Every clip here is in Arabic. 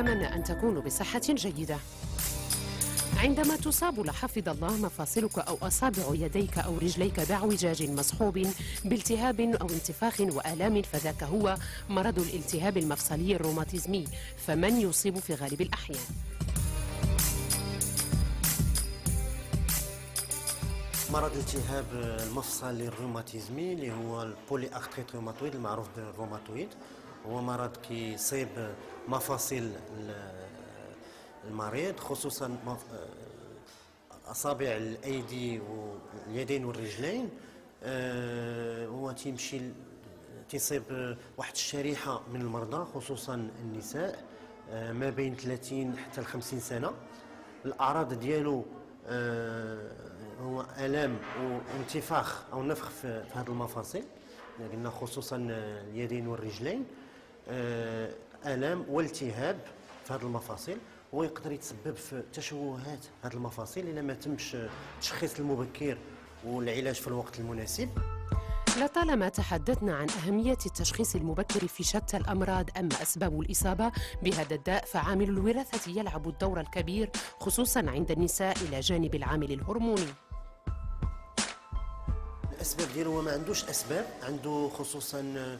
نتمنى أن تكونوا بصحة جيدة. عندما تصاب لا حفظ الله مفاصلك أو أصابع يديك أو رجليك باعوجاج مصحوب بالتهاب أو انتفاخ وآلام فذاك هو مرض الالتهاب المفصلي الروماتيزمي، فمن يصيب في غالب الأحيان؟ مرض الالتهاب المفصلي الروماتيزمي اللي هو البولي ارثريت روماتويد المعروف بالروماتويد، هو مرض كيصيب مفاصل المريض، خصوصا اصابع الايدي واليدين والرجلين. هو تيصيب واحد الشريحه من المرضى خصوصا النساء ما بين 30 حتى ل 50 سنه. الاعراض ديالو هو الام وانتفاخ او نفخ في هذه المفاصل، قلنا خصوصا اليدين والرجلين، الام والتهاب في هذه المفاصل، ويقدر يتسبب في تشوهات هذه المفاصل اذا ما تمش التشخيص المبكر والعلاج في الوقت المناسب. لطالما تحدثنا عن أهمية التشخيص المبكر في شتى الأمراض، أما أسباب الإصابة بهذا الداء فعامل الوراثة يلعب الدور الكبير خصوصا عند النساء إلى جانب العامل الهرموني. الأسباب ديالو هو ما عندوش أسباب، عنده خصوصا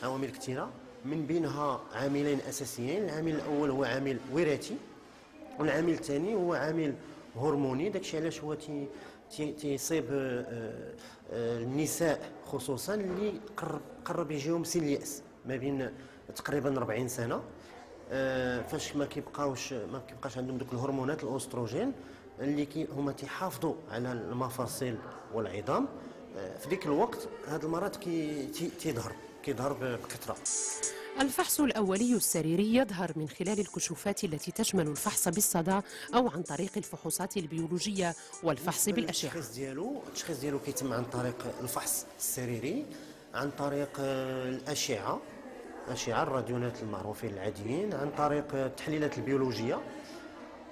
عوامل كثيرة، من بينها عاملين أساسيين. العامل الأول هو عامل وراثي، والعامل الثاني هو عامل هرموني. داكشي علاش هو تيصيب النساء خصوصا اللي قرب يجيهم سن اليأس ما بين تقريبا 40 سنه، فاش ما كيبقاش عندهم دوك الهرمونات الاوستروجين اللي هما تيحافظوا على المفاصل والعظام. في ديك الوقت هذا المرض كيظهر بكثره. الفحص الأولي السريري يظهر من خلال الكشوفات التي تشمل الفحص بالصدى أو عن طريق الفحوصات البيولوجية والفحص بالأشعة. التشخيص ديالو كيتم عن طريق الفحص السريري، عن طريق الأشعة الراديونات المعروفين العاديين، عن طريق التحليلات البيولوجية،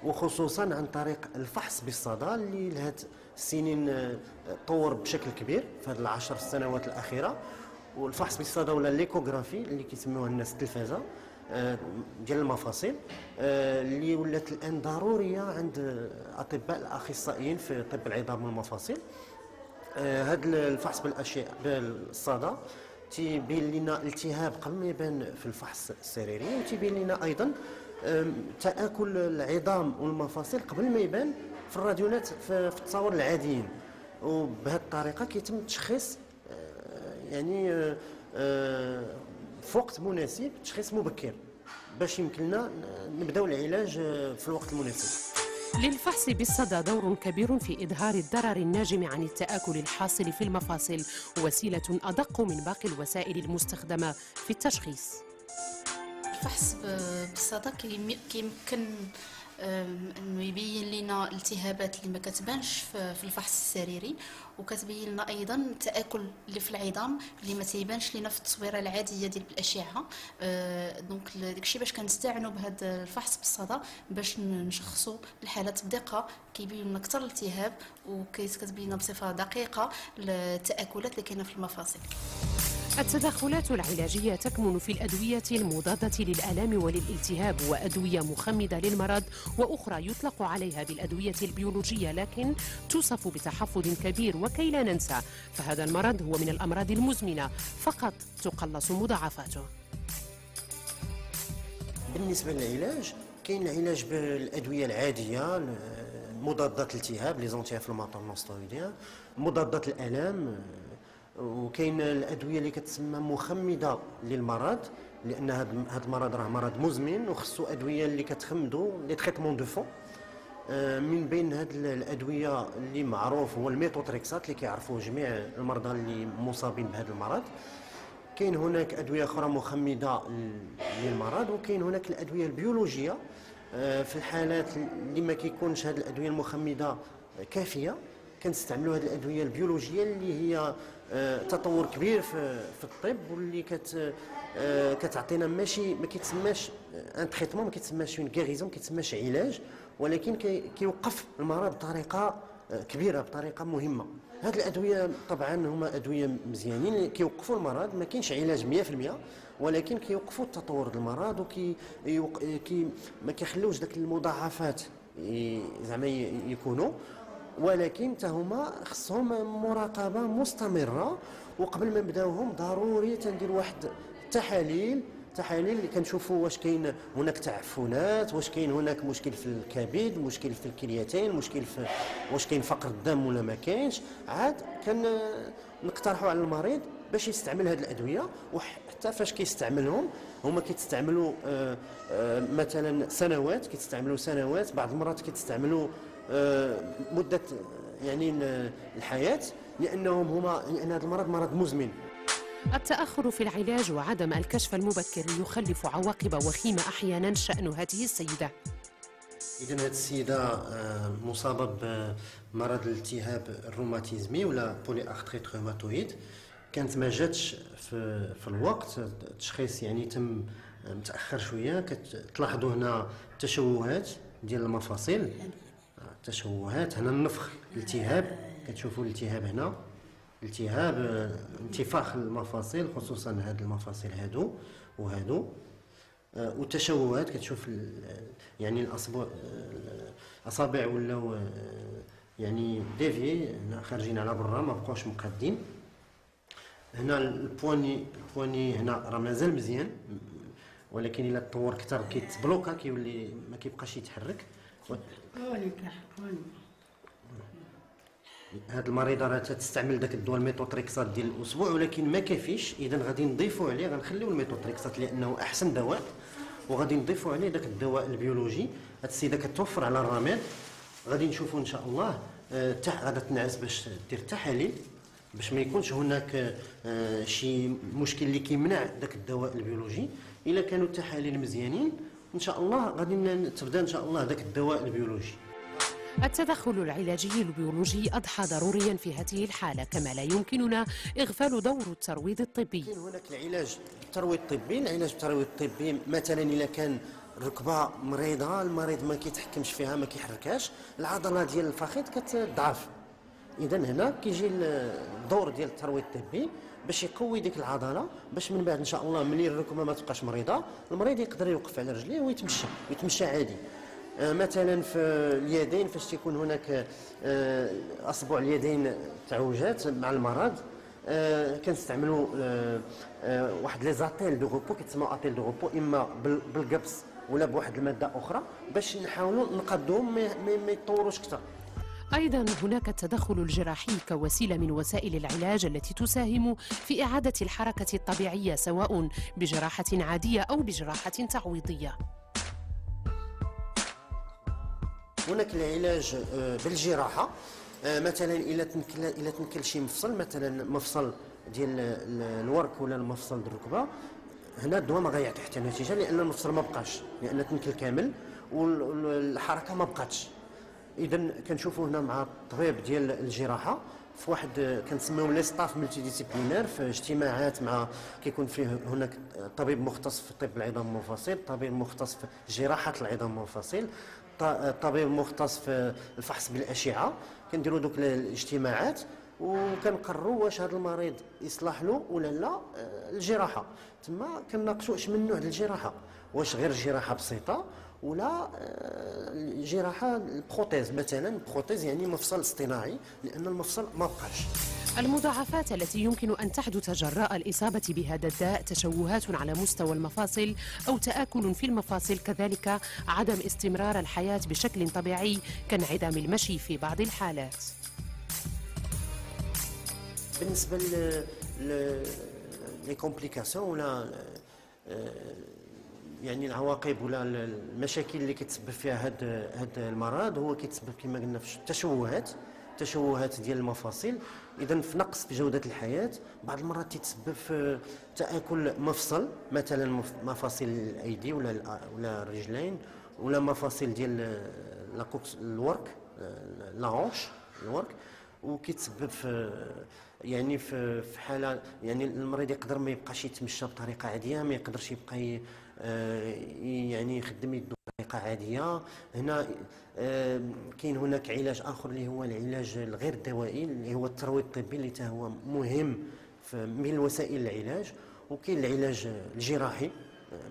وخصوصا عن طريق الفحص بالصدى اللي لهاد السنين طور بشكل كبير في هذه ال10 سنوات الأخيرة. والفحص بالصدى ولا ليكوغرافي اللي كيسموها الناس التلفازه ديال المفاصل، اللي ولات الان ضروريه عند اطباء الاخصائيين في طب العظام والمفاصل. هذا الفحص بالصدى تيبين لنا التهاب قبل ما يبان في الفحص السريري، وتيبين لنا ايضا تآكل العظام والمفاصل قبل ما يبان في الراديونات في التصاور العاديين. وبهذه الطريقه كيتم التشخيص يعني في وقت مناسب، تشخيص مبكر باش يمكننا نبداو العلاج في الوقت المناسب. للفحص بالصدى دور كبير في إظهار الضرر الناجم عن التآكل الحاصل في المفاصل، وسيلة أدق من باقي الوسائل المستخدمة في التشخيص. الفحص بالصدى كيمكن انه يبين لنا الالتهابات اللي ما كتبانش في الفحص السريري، وكتبين لنا ايضا التآكل اللي في العظام اللي ما تيبانش لنا في التصويره العاديه ديال الاشعه. دونك داكشي باش كنستعنوا بهذا الفحص بالصدى باش نشخصوا الحالات بدقه، كيبين لنا اكثر الالتهاب وكتبين لنا بصفه دقيقه التآكلات اللي كاينه في المفاصل. التدخلات العلاجية تكمن في الأدوية المضادة للآلام وللالتهاب، وأدوية مخمدة للمرض، وأخرى يطلق عليها بالأدوية البيولوجية، لكن توصف بتحفظ كبير. وكي لا ننسى فهذا المرض هو من الأمراض المزمنة، فقط تقلص مضاعفاته. بالنسبة للعلاج، كاين العلاج بالأدوية العادية، مضادات الالتهاب لي زونتي انفلاماتور نون ستيرويديان، مضادات الآلام، وكاين الادويه اللي كتسمى مخمده للمرض، لان هذا المرض راه مرض مزمن وخصو ادويه اللي كتخمدوا لي تريتمون دو فون. من بين هاد الادويه اللي معروف هو الميثوتريكسات اللي كيعرفوه جميع المرضى اللي مصابين بهذا المرض. كاين هناك ادويه اخرى مخمده للمرض، وكاين هناك الادويه البيولوجيه في الحالات اللي ما كيكونش هذه الادويه المخمده كافيه، كنستعملوا هذه الادويه البيولوجيه اللي هي تطور كبير في الطب، واللي كتعطينا ماشي ما كيتسماش ان تريتمون، ما كيتسماش اون غيريزون، ما كيتسماش علاج، ولكن كيوقف المرض بطريقه كبيره، بطريقه مهمه. هذه الادويه طبعا هما ادويه مزيانين كيوقفوا المرض، ما كاينش علاج 100%، ولكن كيوقفوا التطور ديال المرض ما كيخليوش داك المضاعفات زعما يكونوا، ولكن حتى هما خصهم مراقبه مستمره. وقبل ما نبداوهم ضروري تندير واحد التحاليل اللي كنشوفوا واش كاين هناك تعفنات، واش كاين هناك مشكل في الكبد، مشكل في الكليتين، مشكل في واش كاين فقر الدم ولا ما كاينش. عاد نقترحوا على المريض باش يستعمل هذه الادويه، وحتى فاش كيستعملهم هما كيتستعملوا مثلا سنوات، بعض المرات كيتستعملوا مده يعني الحياه، لان هذا المرض مرض مزمن. التأخر في العلاج وعدم الكشف المبكر يخلف عواقب وخيمة أحيانا شأن هذه السيدة. إذن هذه السيدة مصابة بمرض الالتهاب الروماتيزمي ولا بولي أرثريت روماتويد. كانت ما جاتش في الوقت، التشخيص يعني تم متأخر شوية. كتلاحظوا هنا تشوهات ديال المفاصل، تشوهات هنا النفخ، الالتهاب، كتشوفوا الالتهاب هنا، التهاب انتفاخ المفاصل، خصوصا هاد المفاصل هادو وهادو، وتشوهات كتشوف يعني الاصابع ولاو يعني ديفي هنا خارجين على برا، ما بقاوش مقادين. هنا البواني هنا راه مازال مزيان، ولكن الا تطور اكثر كيتبلوكا، كيولي ما كيبقاش يتحرك. هاد المريضه راه تستعمل داك الدواء الميتوتريكسات ديال الاسبوع، ولكن ما كافيش. اذا غادي نضيفوا عليه، غنخليو الميتوتريكسات لانه احسن دواء، وغادي نضيفوا عليه داك الدواء البيولوجي. هاد السيده كتوفر على الرماد. غادي نشوفوا ان شاء الله غادا تنعس باش دير التحاليل، باش ما يكونش هناك شي مشكل اللي كيمنع داك الدواء البيولوجي. الا كانوا التحاليل مزيانين ان شاء الله غادي تبدا ان شاء الله داك الدواء البيولوجي. التدخل العلاجي البيولوجي أضحى ضروريا في هذه الحالة، كما لا يمكننا إغفال دور الترويض الطبي. كاين هناك العلاج بالترويض الطبي. العلاج بالترويض الطبي مثلا إلا كان الركبة مريضة، المريض ما كيتحكمش فيها، ما كيحركهاش، العضلة ديال الفخذ كتضعف. إذا هنا كيجي الدور ديال الترويض الطبي باش يقوي ديك العضلة، باش من بعد إن شاء الله ملي الركبة ما تبقاش مريضة، المريض يقدر يوقف على رجليه ويتمشى عادي. مثلا في اليدين فاش تيكون هناك اصبع اليدين تعوجات مع المرض، كنستعملوا واحد لي زاتيل دو روبو، كيتسموا اتيل دو روبو، اما بالقبص ولا بواحد الماده اخرى، باش نحاولوا نقادوهم ما يتطوروش اكثر. أيضا هناك التدخل الجراحي كوسيلة من وسائل العلاج التي تساهم في إعادة الحركة الطبيعية، سواء بجراحة عادية أو بجراحة تعويضية. هناك العلاج بالجراحة، مثلا الا تنكل شي مفصل، مثلا مفصل ديال الورك ولا المفصل ديال الركبه، هنا الدواء ما غيعطي حتى نتيجه، لان المفصل ما بقاش، لان تنكل كامل والحركه ما بقاتش. اذا كنشوفوا هنا مع الطبيب ديال الجراحه في واحد كنسميهم لي ستاف ملتي ديسيبلينير، في اجتماعات مع كيكون فيه هناك طبيب مختص في طب العظام والمفاصل، طبيب مختص في جراحه العظام والمفاصل، طبيب مختص في الفحص بالاشعه. كنديروا دوك الاجتماعات وكنقرروا واش هذا المريض يصلح له ولا لا الجراحه. تما كنناقشوا اش من نوع ديال الجراحه، واش غير جراحه بسيطه ولا جراحه البروتيز، مثلا بروتيز يعني مفصل اصطناعي، لان المفصل ما بقاش. المضاعفات التي يمكن أن تحدث جراء الإصابة بهذا الداء: تشوهات على مستوى المفاصل أو تآكل في المفاصل، كذلك عدم استمرار الحياة بشكل طبيعي كانعدام المشي في بعض الحالات. بالنسبة لي كومبليكاسيون ولا يعني العواقب ولا المشاكل اللي كتسبب فيها هذا المرض، هو كيتسبب كما قلنا في التشوهات ديال المفاصل، اذا في نقص في جوده الحياه. بعض المرات تتسبب في تاكل مفصل، مثلا مفاصل الايدي ولا الرجلين، ولا مفاصل ديال الورك، لاونش الورك، وكيتسبب في يعني في حاله يعني المريض يقدر ما يبقاش يتمشى بطريقه عاديه، ما يقدرش يبقى يعني يخدم يده بطريقه عاديه. هنا كاين هناك علاج اخر اللي هو العلاج الغير دوائي، اللي هو الترويض الطبي، اللي هو مهم من وسائل العلاج، وكاين العلاج الجراحي،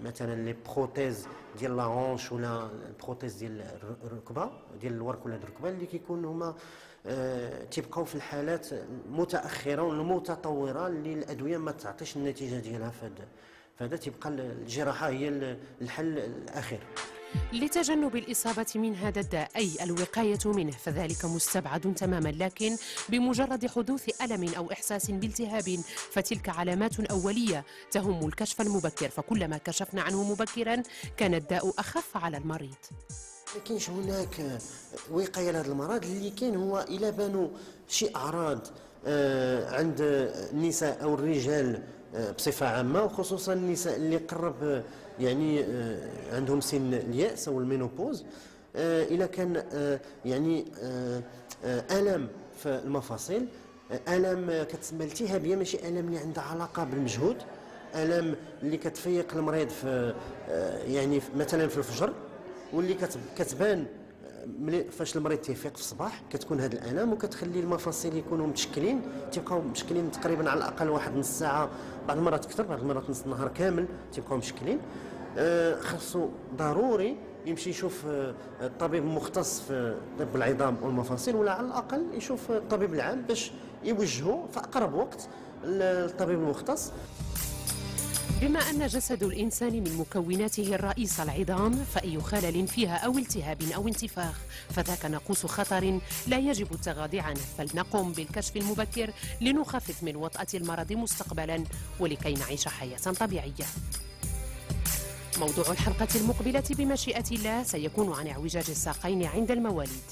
مثلا لي بروتيز ديال لا هونش ولا البروتيز ديال الركبه، ديال الورك ولا الركبه، اللي كيكونوا هما تيبقاو في الحالات المتاخره والمتطوره اللي الادويه ما تعطيش النتيجه ديالها. فهذا تيبقى الجراحه هي الحل الاخير. لتجنب الإصابة من هذا الداء أي الوقاية منه فذلك مستبعد تماما، لكن بمجرد حدوث ألم أو إحساس بالتهاب فتلك علامات أولية تهم الكشف المبكر، فكلما كشفنا عنه مبكرا كان الداء أخف على المريض. ما كاينش هناك وقايه لهذا المرض. اللي كاين هو الا بانوا شي اعراض عند النساء او الرجال بصفه عامه، وخصوصا النساء اللي قرب يعني عندهم سن اليأس او المينوبوز، الا كان يعني الم في المفاصل، الم كتسمى التهابيه، ماشي الم اللي عندها علاقه بالمجهود، الم اللي كتفيق المريض في يعني مثلا في الفجر، واللي كتبان فاش المريض تيفيق في الصباح كتكون هذه الالام، وكتخلي المفاصل يكونوا متشكلين، تيبقاو متشكلين تقريبا على الاقل واحد نص ساعه، بعض المرات اكثر، بعض المرات نص النهار كامل تيبقاو مشكلين. خاصو ضروري يمشي يشوف الطبيب المختص في طب العظام والمفاصل، ولا على الاقل يشوف الطبيب العام باش يوجهه في اقرب وقت للطبيب المختص. بما أن جسد الإنسان من مكوناته الرئيسة العظام، فأي خلل فيها أو التهاب أو انتفاخ فذاك ناقوس خطر لا يجب التغاضي عنه، فلنقم بالكشف المبكر لنخفف من وطأة المرض مستقبلا ولكي نعيش حياة طبيعية. موضوع الحلقة المقبلة بمشيئة الله سيكون عن اعوجاج الساقين عند المواليد.